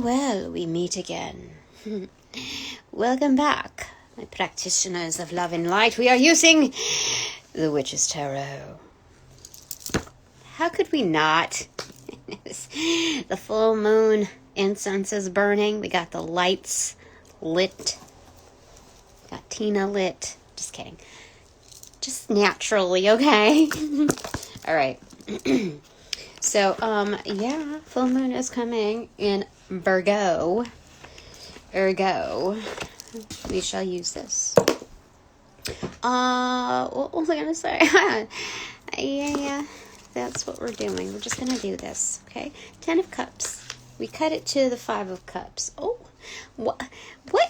well, we meet again. Welcome back, my practitioners of love and light. We are using the Witch's Tarot. How could we not? The full moon incense is burning. We got the lights lit. Got Tina lit. Just kidding. Just naturally, okay? All right. So, yeah, full moon is coming in Virgo. Ergo, we shall use this. What was I gonna say? yeah, that's what we're doing. We're just gonna do this, okay? 10 of Cups. We cut it to the 5 of Cups. Oh, what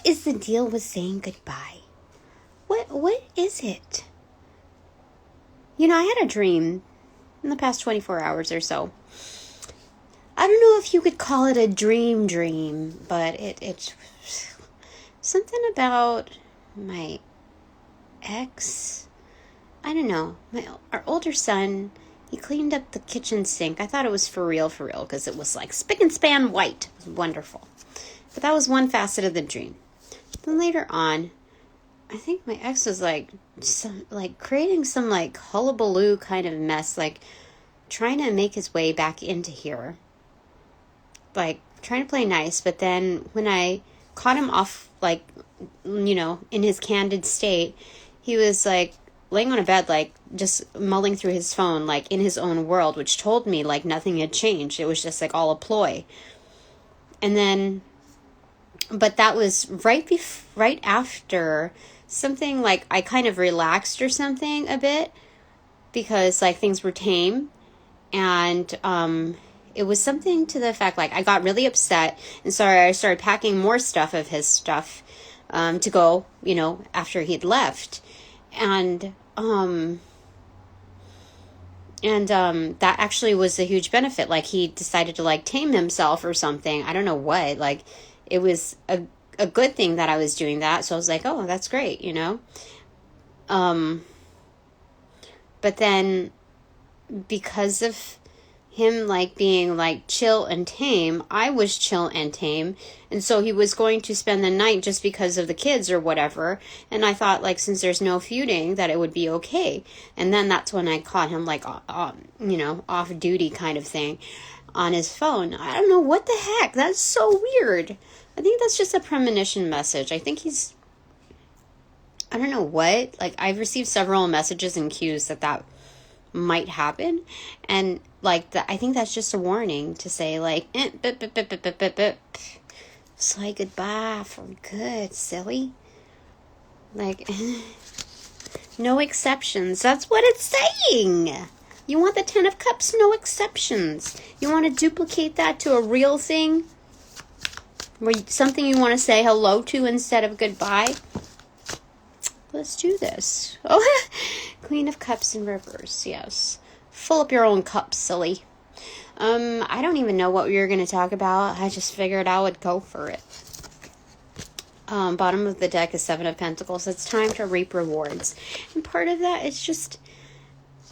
is the deal with saying goodbye? What is it? You know, I had a dream in the past 24 hours or so. I don't know if you could call it a dream, but it's something about my ex. I don't know. Our older son, he cleaned up the kitchen sink. I thought it was for real, because it was like spick and span white. It was wonderful. But that was one facet of the dream. Then later on, I think my ex was creating some hullabaloo kind of mess, trying to make his way back into here. Trying to play nice, but then when I caught him off, in his candid state, he was, laying on a bed, just mulling through his phone, in his own world, which told me, nothing had changed. It was just, all a ploy. And then, but that was right after something, I kind of relaxed or something a bit, because, things were tame, and, it was something to the effect, I got really upset, and so I started packing more stuff of his stuff, to go, after he'd left, and that actually was a huge benefit, he decided to, tame himself or something, I don't know what, it was a good thing that I was doing that, so I was oh, that's great, but then, because of him being chill and tame, I was chill and tame, and so he was going to spend the night just because of the kids or whatever, and I thought since there's no feuding that it would be okay, and then that's when I caught him off duty kind of thing on his phone. I don't know what the heck, that's so weird. I think that's just a premonition message. I think I don't know what, I've received several messages and cues that might happen, and I think that's just a warning to say say goodbye for good, silly. No exceptions. That's what it's saying. You want the 10 of Cups, no exceptions. You want to duplicate that to a real thing, something you want to say hello to instead of goodbye. Let's do this. Oh, Queen of Cups in reverse, yes. Fill up your own cup, silly. I don't even know what we were going to talk about. I just figured I would go for it. Bottom of the deck is 7 of Pentacles. It's time to reap rewards. And part of that is just,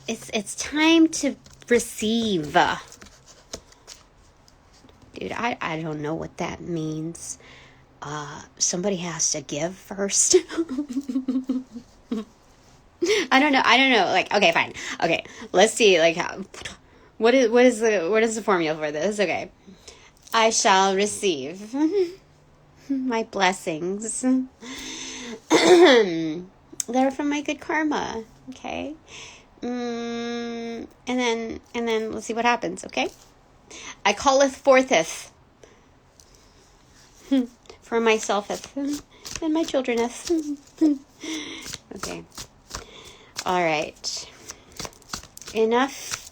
it's time to receive. Dude, I don't know what that means. Somebody has to give first. I don't know. Okay, fine. Okay, let's see. What is the formula for this? Okay, I shall receive my blessings. They're from my good karma. Okay, and then let's see what happens. Okay, I calleth fortheth for myselfeth and my childreneth. Okay. All right. Enough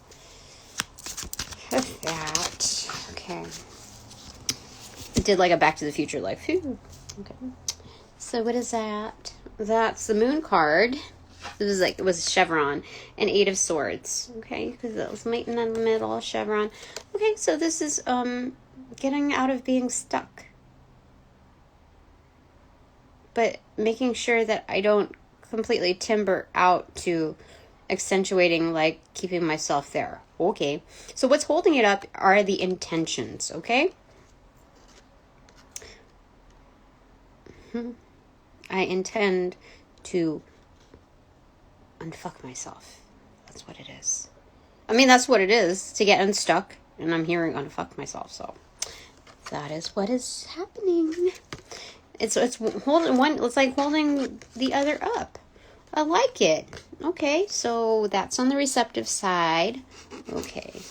of that. Okay. I did a Back to the Future phew. Okay. So what is that? That's the Moon card. It was a chevron, and 8 of Swords. Okay, because that was mating in the middle, chevron. Okay, so this is getting out of being stuck, but making sure that I don't completely timber out to accentuating keeping myself there. Okay, so what's holding it up are the intentions. Okay, I intend to unfuck myself. That's what it is. I mean, that's what it is, to get unstuck. And I'm hearing unfuck myself, so that is what is happening. It's holding one. It's like holding the other up. I like it. Okay, so that's on the receptive side. Okay.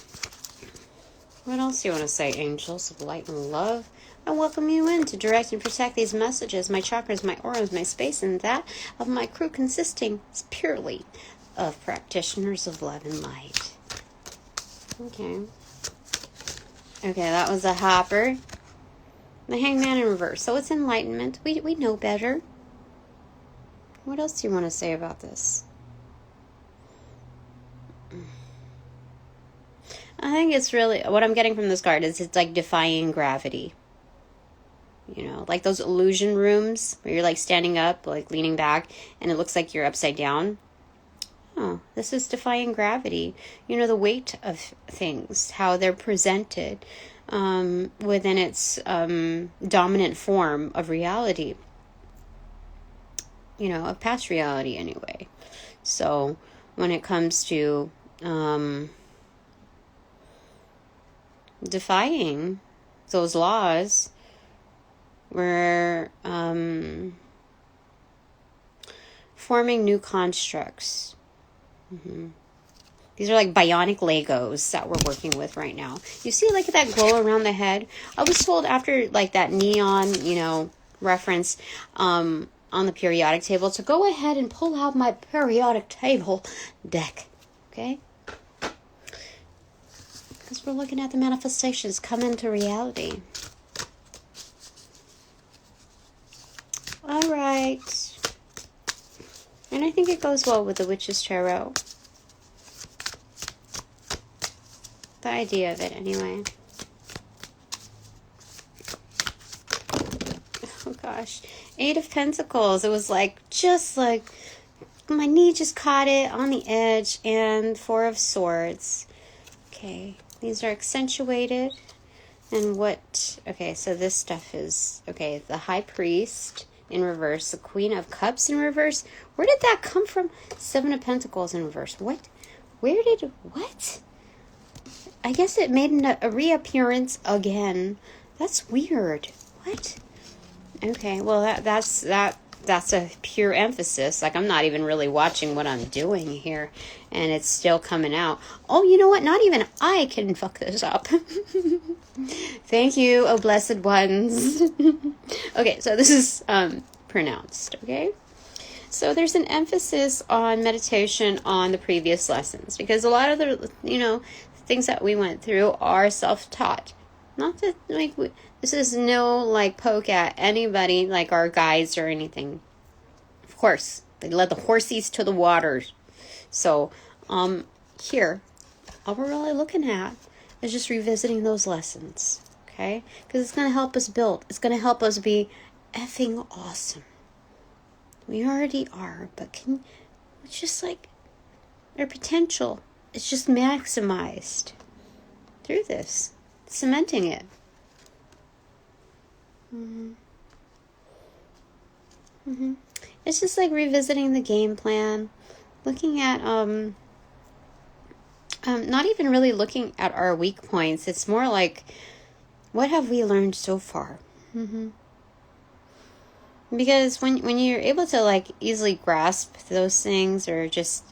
What else do you want to say, angels of light and love? I welcome you in to direct and protect these messages, my chakras, my auras, my space, and that of my crew, consisting purely of practitioners of love and light. Okay. Okay, that was a hopper. The hangman in reverse. So it's enlightenment. We know better. What else do you want to say about this? I think it's really, what I'm getting from this card is it's like defying gravity. You know, like those illusion rooms where you're like standing up, like leaning back, and it looks like you're upside down. Oh, this is defying gravity. You know, the weight of things, how they're presented within its dominant form of reality. You know, of past reality anyway. So when it comes to defying those laws, we're forming new constructs. These are like bionic Legos that we're working with right now. You see like that glow around the head? I was told after like that neon, you know, reference on the periodic table to go ahead and pull out my periodic table deck. Okay? Because we're looking at the manifestations come into reality. All right. And I think it goes well with the Witch's Tarot. The idea of it, anyway. Oh, gosh. 8 of Pentacles. It was like, just like, my knee just caught it on the edge. And 4 of Swords. Okay. These are accentuated. And what... Okay, so this stuff is... Okay, the High Priest in reverse. The Queen of Cups in reverse. Where did that come from? 7 of Pentacles in reverse. What? Where did... What? I guess it made a reappearance again. That's weird. What? Okay, well, that's a pure emphasis. Like, I'm not even really watching what I'm doing here. And it's still coming out. Oh, you know what? Not even I can fuck this up. Thank you, oh blessed ones. Okay, so this is pronounced, okay? So there's an emphasis on meditation on the previous lessons. Because a lot of the, you know, things that we went through are self-taught. Not that, like, this is no, like, poke at anybody, like our guides or anything. Of course, they led the horsies to the waters. So, here, all we're really looking at is just revisiting those lessons, okay? Because it's going to help us build. It's going to help us be effing awesome. We already are, but it's just like our potential is just maximized through this, cementing it. It's just like revisiting the game plan, looking at not even really looking at our weak points. It's more like, what have we learned so far? Because when you're able to like easily grasp those things or just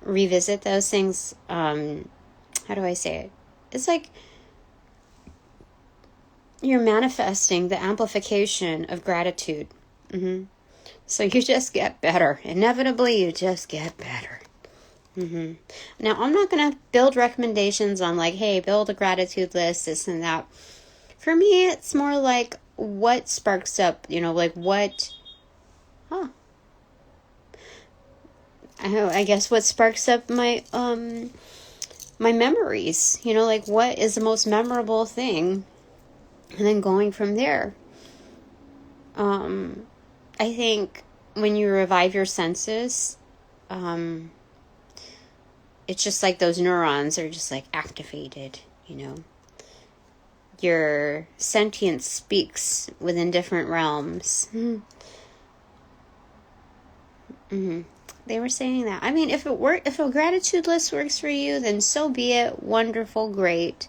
revisit those things, how do I say it? It's like you're manifesting the amplification of gratitude. So you just get better. Inevitably, you just get better. Now, I'm not going to build recommendations on like, hey, build a gratitude list, this and that. For me, it's more like what sparks up, you know, like what, I guess what sparks up my, my memories, you know, like what is the most memorable thing, and then going from there. I think when you revive your senses, it's just like those neurons are just like activated, you know. your sentience speaks within different realms. Mm-hmm. They were saying that. I mean, if a gratitude list works for you, then so be it. Wonderful, great.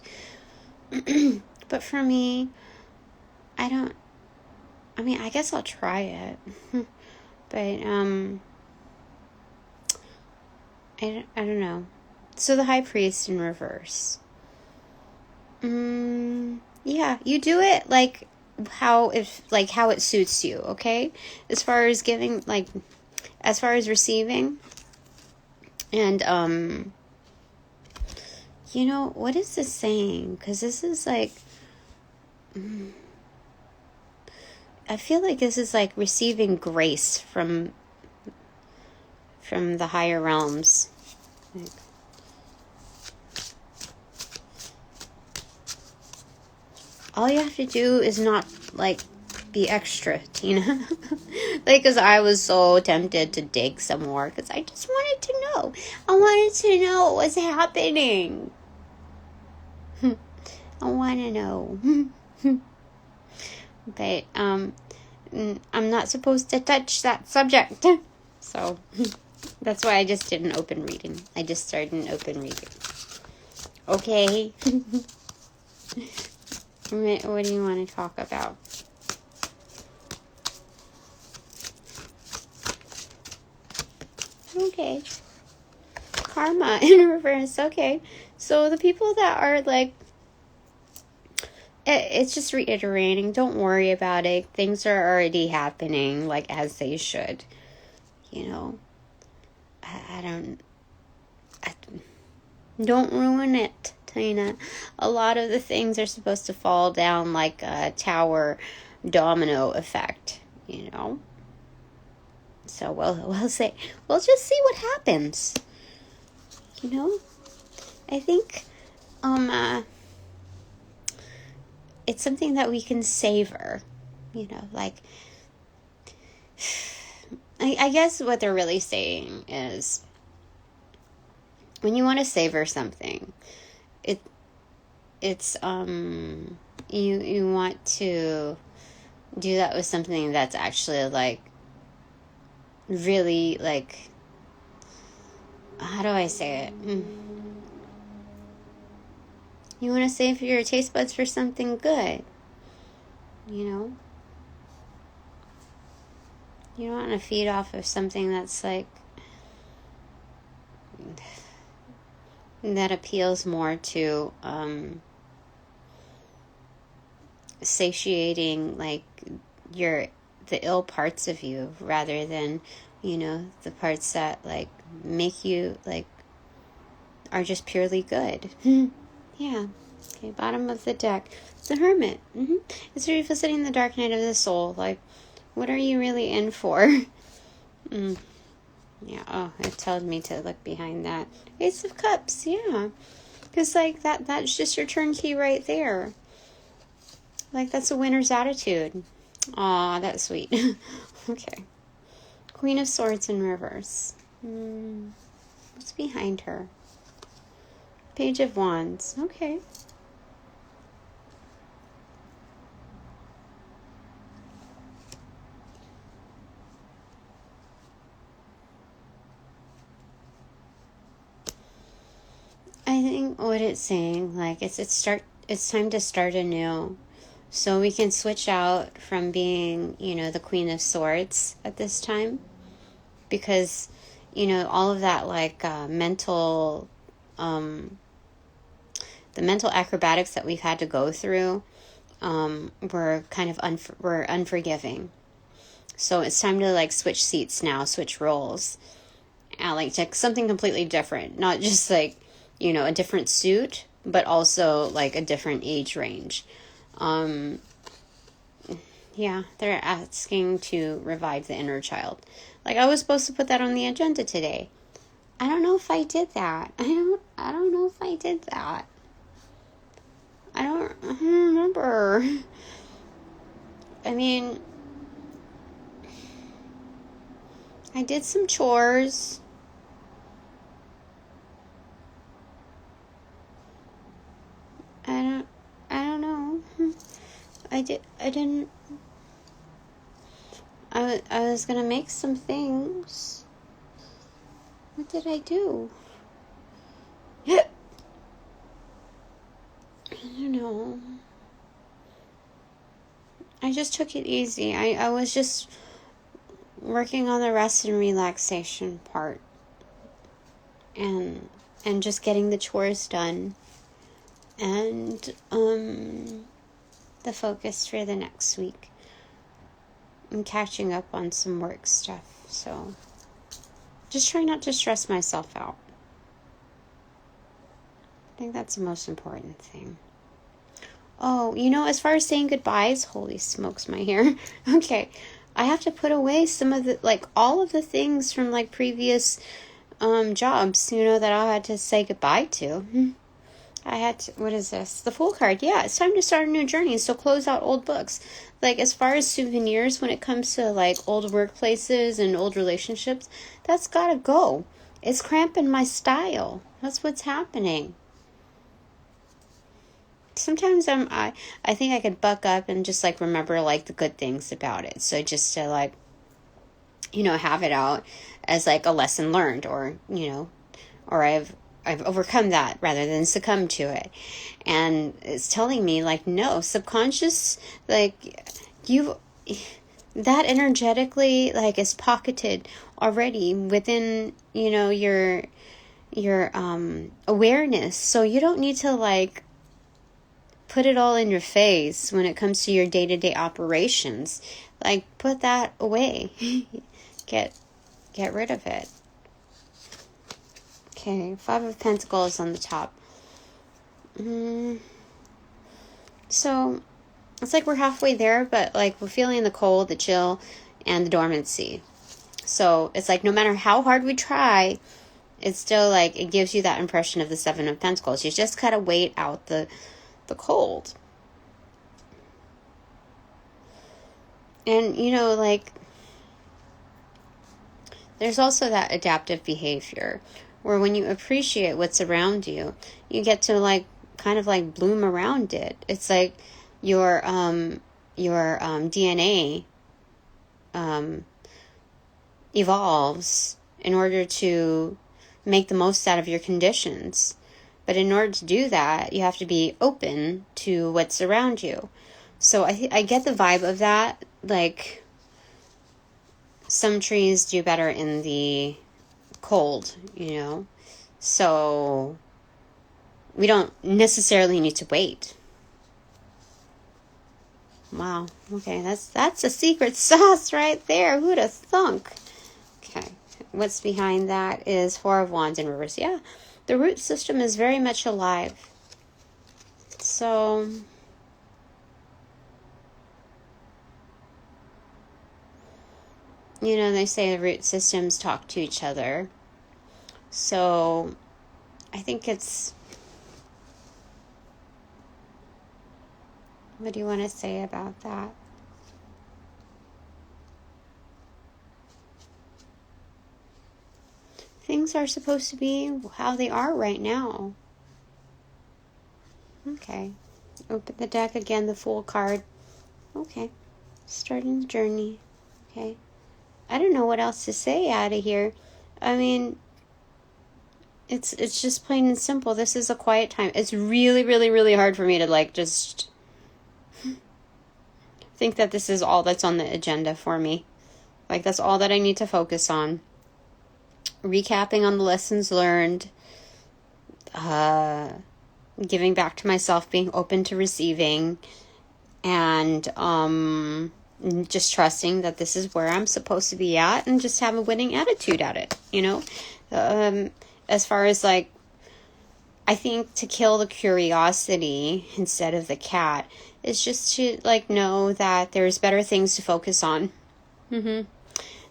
But for me, I guess I'll try it. But, I don't know. So the High Priest in reverse. Yeah, you do it like how it suits you, okay? As far as giving, like, as far as receiving. And, you know, what is this saying? Because this is like, I feel like this is like receiving grace from the higher realms. Like, all you have to do is not, like, be extra, Tina. Like, because I was so tempted to dig some more, because I just wanted to know. I wanted to know what was happening. I want to know. But, I'm not supposed to touch that subject. So, that's why I just did an open reading. I just started an open reading. Okay. What do you want to talk about? Okay. Karma in reverse. Okay. So the people that are like, it's just reiterating. Don't worry about it. Things are already happening like as they should. You know. Don't ruin it, Tina. A lot of the things are supposed to fall down like a tower domino effect, you know. So we'll just see what happens. You know, I think it's something that we can savor. You know, like I guess what they're really saying is, when you want to savor something, it's you want to do that with something that's actually like really, like, how do I say it? You want to save your taste buds for something good, you know? You don't want to feed off of something that's like, that appeals more to satiating like the ill parts of you, rather than, you know, the parts that like make you like are just purely good. Yeah. Okay, bottom of the deck, the Hermit. It's revisiting the dark night of the soul. Like, what are you really in for? Yeah, oh, it told me to look behind that. Ace of Cups, yeah. Because, like, that's just your turnkey right there. Like, that's a winner's attitude. Aw, that's sweet. Okay. Queen of Swords in reverse. What's behind her? Page of Wands. Okay. I think what it's saying, like, it's time to start anew. So we can switch out from being, you know, the Queen of Swords at this time. Because, you know, all of that, like, mental, the mental acrobatics that we've had to go through, were kind of were unforgiving. So it's time to, like, switch seats now, switch roles. And, like, to something completely different. Not just, like, you know, a different suit, but also, like, a different age range. Yeah, they're asking to revive the inner child. Like, I was supposed to put that on the agenda today. I don't know if I did that. I don't know if I did that. I don't remember. I mean, I did some chores. I don't know. didn't, I was gonna make some things. What did I do? I don't know. I just took it easy. I was just working on the rest and relaxation part. And just getting the chores done. And the focus for the next week. I'm catching up on some work stuff. So just try not to stress myself out. I think that's the most important thing. Oh, as far as saying goodbyes, holy smokes, my hair. Okay, I have to put away some of the, all of the things from, previous jobs, that I had to say goodbye to. I had to, what is this? The Fool card. Yeah, it's time to start a new journey, so close out old books. As far as souvenirs, when it comes to, old workplaces and old relationships, that's gotta go. It's cramping my style. That's what's happening. Sometimes I think I could buck up and just remember the good things about it. So just to have it out as a lesson learned, or or I've overcome that rather than succumb to it. And it's telling me no, subconscious, you, that energetically is pocketed already within your awareness. So you don't need to put it all in your face when it comes to your day-to-day operations. Put that away. Get rid of it. Okay, 5 of Pentacles on the top. So, it's we're halfway there, but we're feeling the cold, the chill, and the dormancy. So, it's no matter how hard we try, it's still it gives you that impression of the 7 of Pentacles. You just gotta wait out the cold. And there's also that adaptive behavior where when you appreciate what's around you, you get to kind of bloom around it. It's your DNA evolves in order to make the most out of your conditions. But in order to do that, you have to be open to what's around you. So I get the vibe of that. Some trees do better in the cold, So we don't necessarily need to wait. Wow. Okay, that's a secret sauce right there. Who'd have thunk? Okay. What's behind that is 4 of Wands in reverse. Yeah. The root system is very much alive. So, they say the root systems talk to each other. So, I think it's... What do you want to say about that? Things are supposed to be how they are right now. Okay. Open the deck again, the Fool card. Okay. Starting the journey. Okay. I don't know what else to say out of here. I mean, it's just plain and simple. This is a quiet time. It's really, really, really hard for me to just think that this is all that's on the agenda for me. That's all that I need to focus on. Recapping on the lessons learned, giving back to myself, being open to receiving, and just trusting that this is where I'm supposed to be at, and just have a winning attitude at it, as far as I think to kill the curiosity instead of the cat is just to know that there's better things to focus on.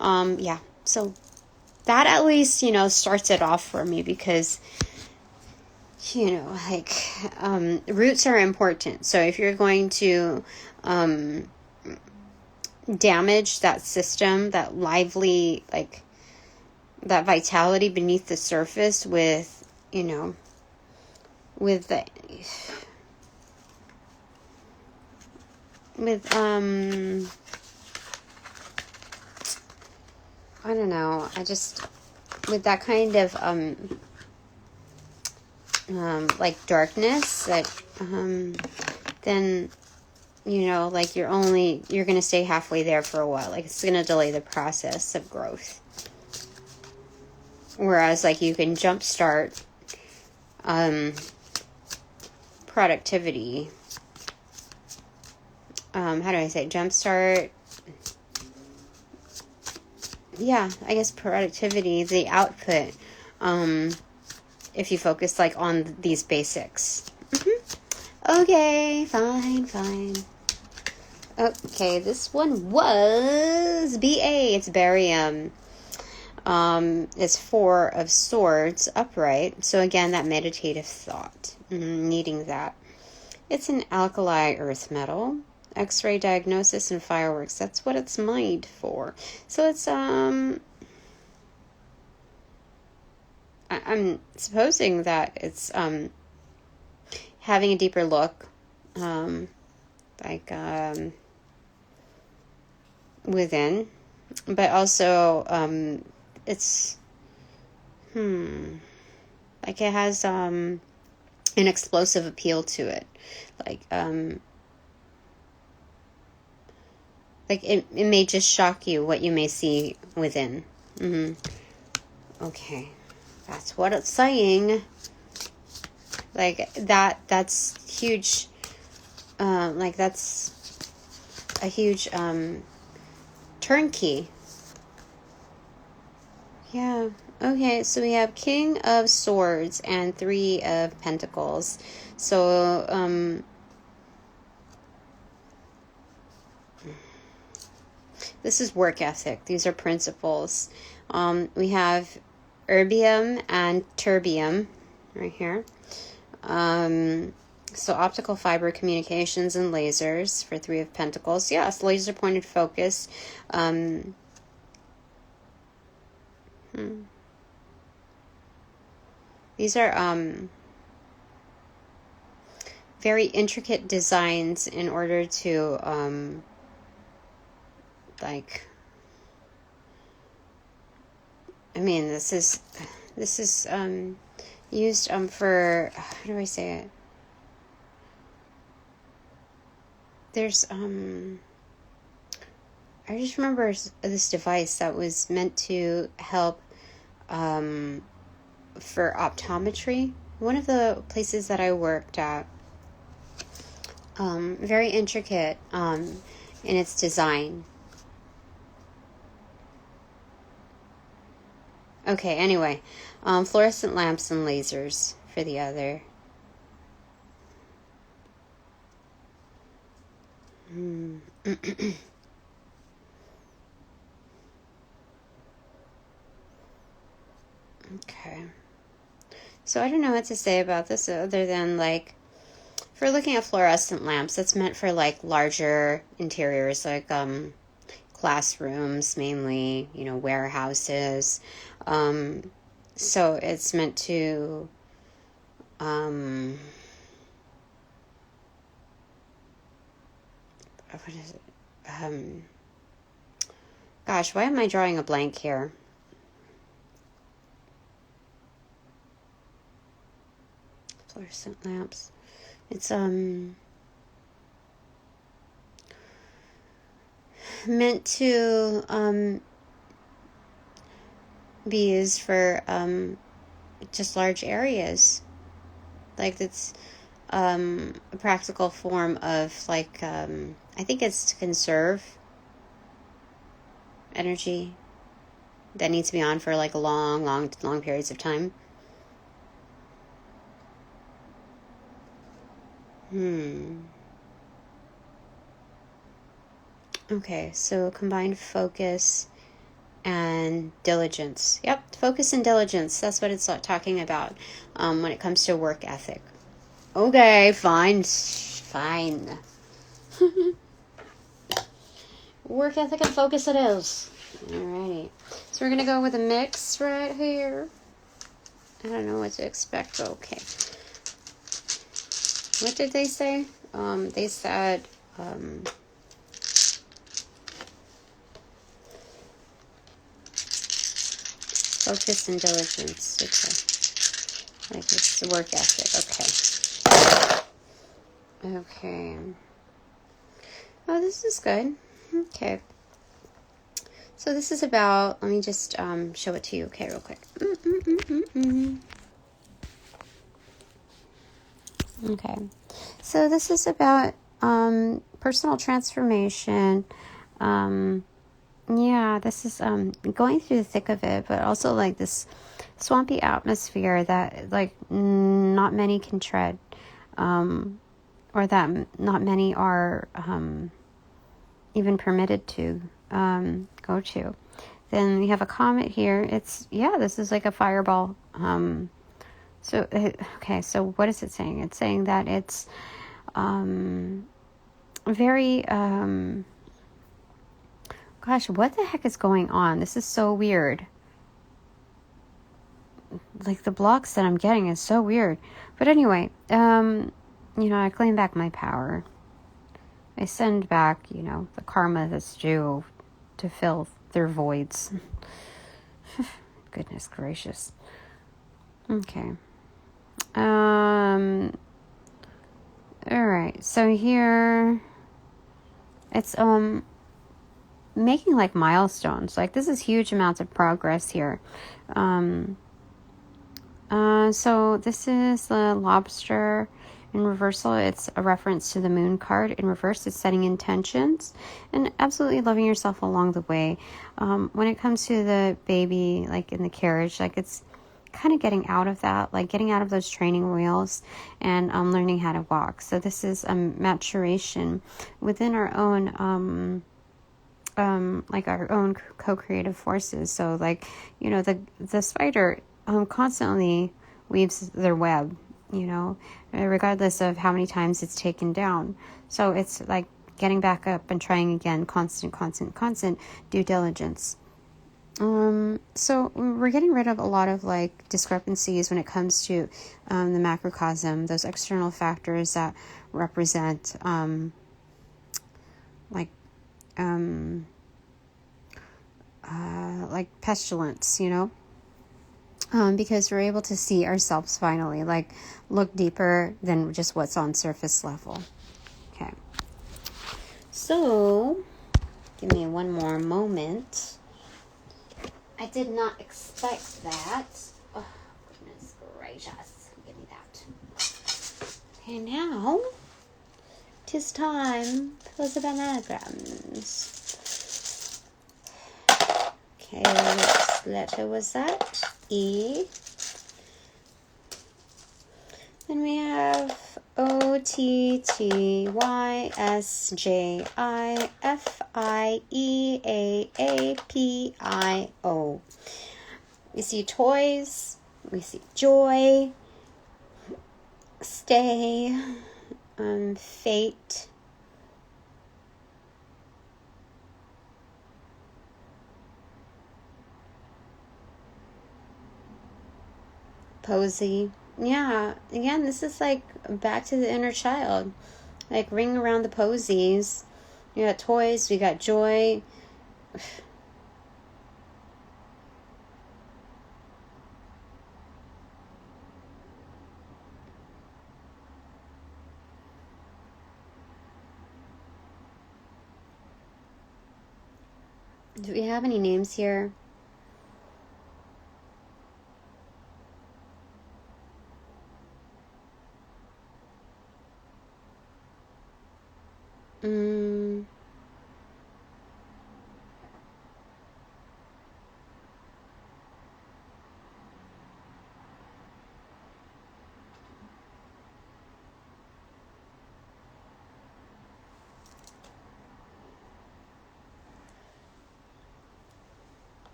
Yeah, so that at least, starts it off for me, because, roots are important. So if you're going to damage that system, that lively, that vitality beneath the surface with, with the... with, I don't know, with that kind of, like darkness, that, then, you know, like you're going to stay halfway there for a while. Like it's going to delay the process of growth. Whereas like you can jumpstart, productivity. How do I say it? Jumpstart? Yeah, I guess productivity, the output, if you focus like on these basics. Okay, fine. Okay, this one was BA. It's barium. It's 4 of swords upright. So again, that meditative thought, needing that. It's an alkali earth metal. X-ray diagnosis and fireworks. That's what it's made for. So it's I'm supposing that it's having a deeper look, within, but also it's like it has an explosive appeal to it, like it may just shock you what you may see within. Okay, that's what it's saying. Like that's huge. Like that's a huge turnkey. Yeah. Okay, so we have King of Swords and 3 of Pentacles. So this is work ethic. These are principles. We have erbium and terbium right here. So optical fiber communications and lasers for 3 of Pentacles. Yes, laser pointed focus. These are very intricate designs in order to this is used for, how do I say it? There's I just remember this device that was meant to help for optometry. One of the places that I worked at, very intricate in its design. Okay, anyway, fluorescent lamps and lasers for the other. Okay. So I don't know what to say about this other than, like, if we're looking at fluorescent lamps, that's meant for, like, larger interiors, like, classrooms, mainly, you know, warehouses. So it's meant to, what is it? Gosh, why am I drawing a blank here? Fluorescent lamps. It's, meant to, be used for, just large areas. Like, it's, a practical form of, like, I think it's to conserve energy that needs to be on for, like, a long periods of time. Okay, so combined focus and diligence. Yep, focus and diligence. That's what it's talking about when it comes to work ethic. Okay, fine. Work ethic and focus it is. Alrighty. So we're going to go with a mix right here. I don't know what to expect. Okay. What did they say? They said Focus and diligence. Okay. Like it's the work ethic. Okay. Okay. Oh, this is good. Okay. So this is about, let me just show it to you, okay, real quick. Okay. So this is about personal transformation. Yeah, this is going through the thick of it, but also like this swampy atmosphere that like not many can tread, or that not many are even permitted to go to. Then we have a comet here. This is like a fireball. Okay, so what is it saying? It's saying that it's very, gosh, what the heck is going on? This is so weird. Like the blocks that I'm getting is so weird. But anyway, I claim back my power. I send back, the karma that's due to fill their voids. Goodness gracious. Okay. All right. So here it's making like milestones. Like this is huge amounts of progress here. So this is the lobster in reversal. It's a reference to the moon card. In reverse, it's setting intentions and absolutely loving yourself along the way. When it comes to the baby, like in the carriage, like it's kind of getting out of that, like getting out of those training wheels and learning how to walk. So this is maturation within our own like our own co-creative forces. So like, the spider constantly weaves their web, regardless of how many times it's taken down. So it's like getting back up and trying again, constant due diligence. So we're getting rid of a lot of like discrepancies when it comes to the macrocosm, those external factors that represent like pestilence, because we're able to see ourselves finally, like look deeper than just what's on surface level. Okay. So, give me one more moment. I did not expect that. Oh, goodness gracious. Give me that. Okay, now, 'tis time for the bananagrams. Okay, which letter was that? E. Then we have OTTYSJIFIEAAPIO. We see toys, we see joy, stay, fate, posy. Yeah, again, this is like back to the inner child. Like ring around the posies. We got toys, we got joy. Do we have any names here?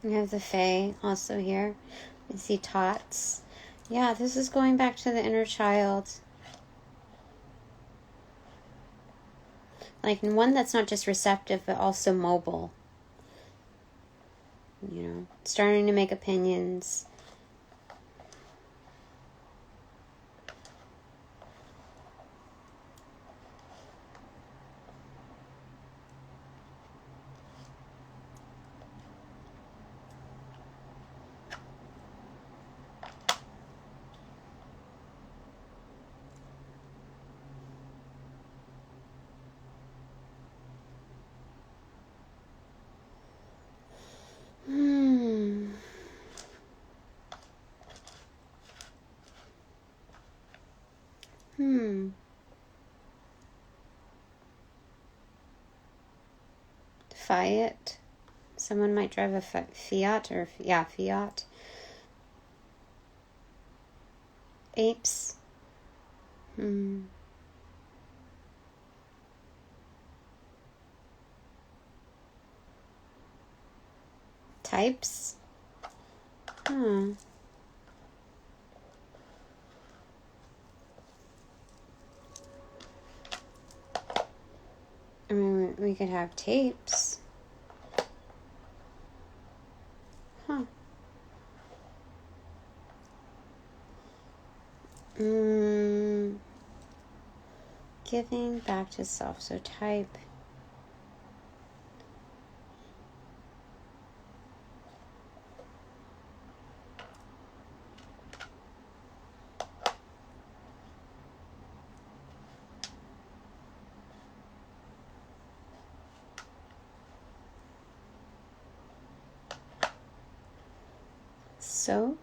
We have the Fae also here. We see Tots. Yeah, this is going back to the inner child. Like one that's not just receptive, but also mobile. Starting to make opinions. Fiat. Someone might drive a Fiat, or yeah, Fiat. Apes. Types. I mean, we could have tapes. Giving back to self. So type. Soap.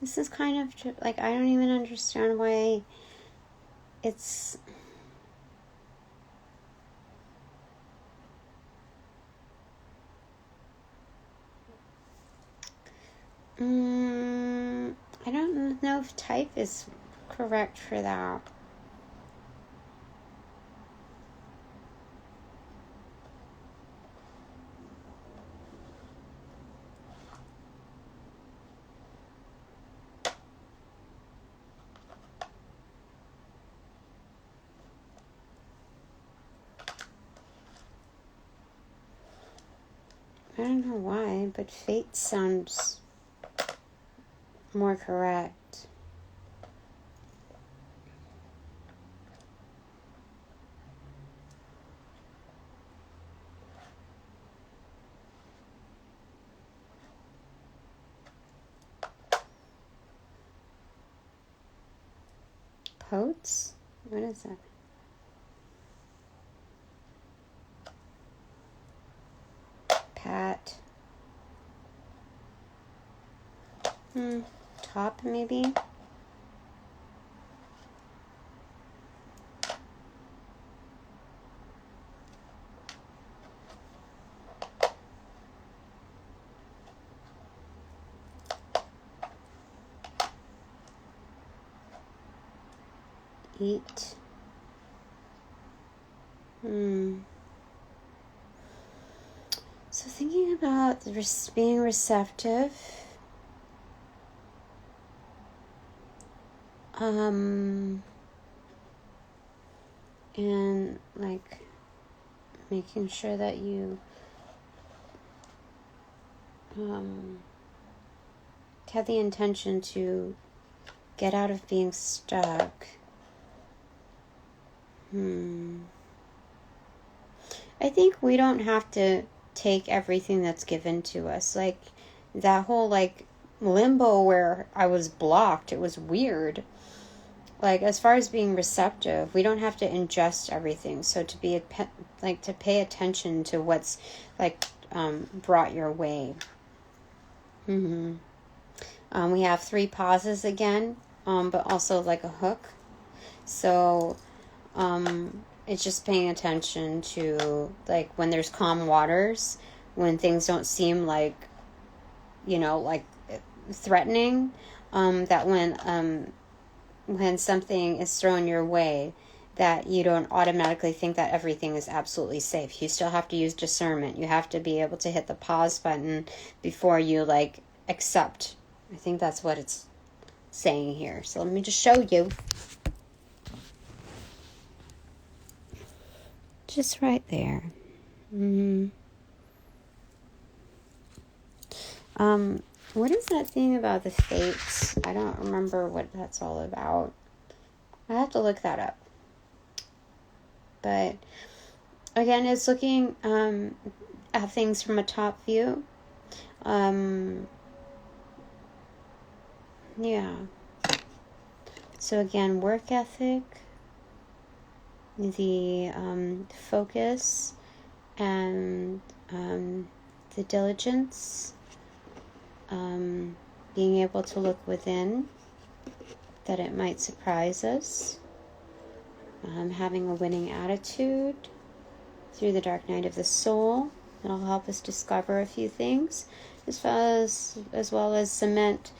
This is kind of like, I don't even understand why it's... I don't know if type is correct for that. I don't know why, but fate sounds more correct. Potes? What is that? Pat. Top, maybe? Eat. So thinking about being receptive, and like making sure that you have the intention to get out of being stuck. I think we don't have to take everything that's given to us. Like that whole like limbo where I was blocked, it was weird. Like as far as being receptive, we don't have to ingest everything. So to be to pay attention to what's like brought your way. We have 3 pauses again, but also like a hook. So it's just paying attention to like when there's calm waters, when things don't seem like, like threatening, that when something is thrown your way, that you don't automatically think that everything is absolutely safe. You still have to use discernment. You have to be able to hit the pause button before you like accept. I think that's what it's saying here. So let me just show you. Just right there. What is that thing about the fates? I don't remember what that's all about. I have to look that up. But again, it's looking at things from a top view. Yeah. So again, work ethic, the focus, and the diligence, being able to look within, that it might surprise us, having a winning attitude through the dark night of the soul. It'll help us discover a few things, as well as cement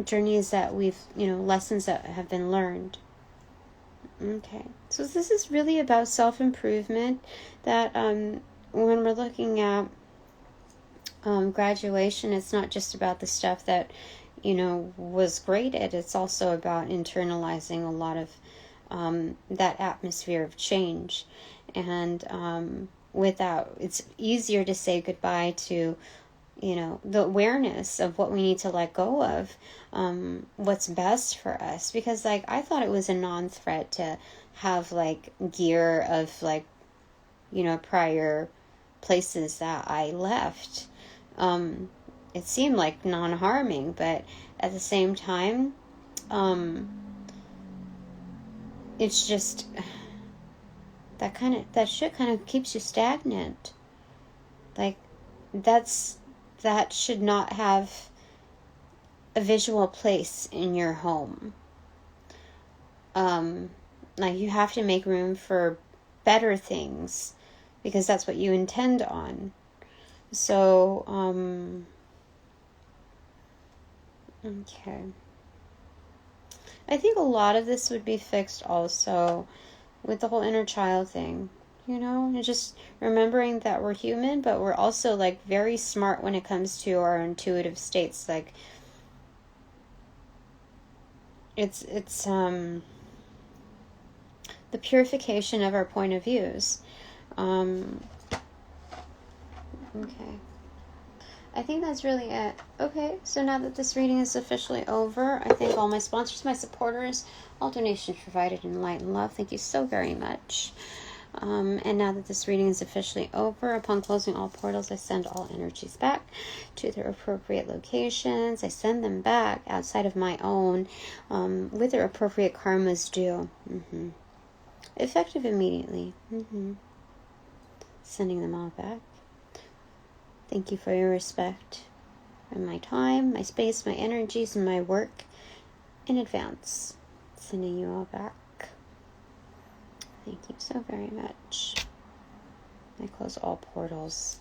journeys that we've, lessons that have been learned. Okay, so this is really about self-improvement, that when we're looking at graduation, it's not just about the stuff that, was graded. It's also about internalizing a lot of that atmosphere of change. And it's easier to say goodbye to, the awareness of what we need to let go of, what's best for us. Because, I thought it was a non-threat to have, gear of, prior places that I left. It seemed like non-harming, but at the same time, it's just that shit kind of keeps you stagnant. That should not have a visual place in your home. You have to make room for better things, because that's what you intend on. So, okay. I think a lot of this would be fixed also with the whole inner child thing, and just remembering that we're human, but we're also very smart when it comes to our intuitive states. It's the purification of our point of views. Okay. I think that's really it. Okay, so now that this reading is officially over, I thank all my sponsors, my supporters, all donations provided in light and love. Thank you so very much. And now that this reading is officially over, upon closing all portals, I send all energies back to their appropriate locations. I send them back outside of my own, with their appropriate karmas due. Effective immediately. Sending them all back. Thank you for your respect and my time, my space, my energies, and my work in advance. Sending you all back. Thank you so very much. I close all portals.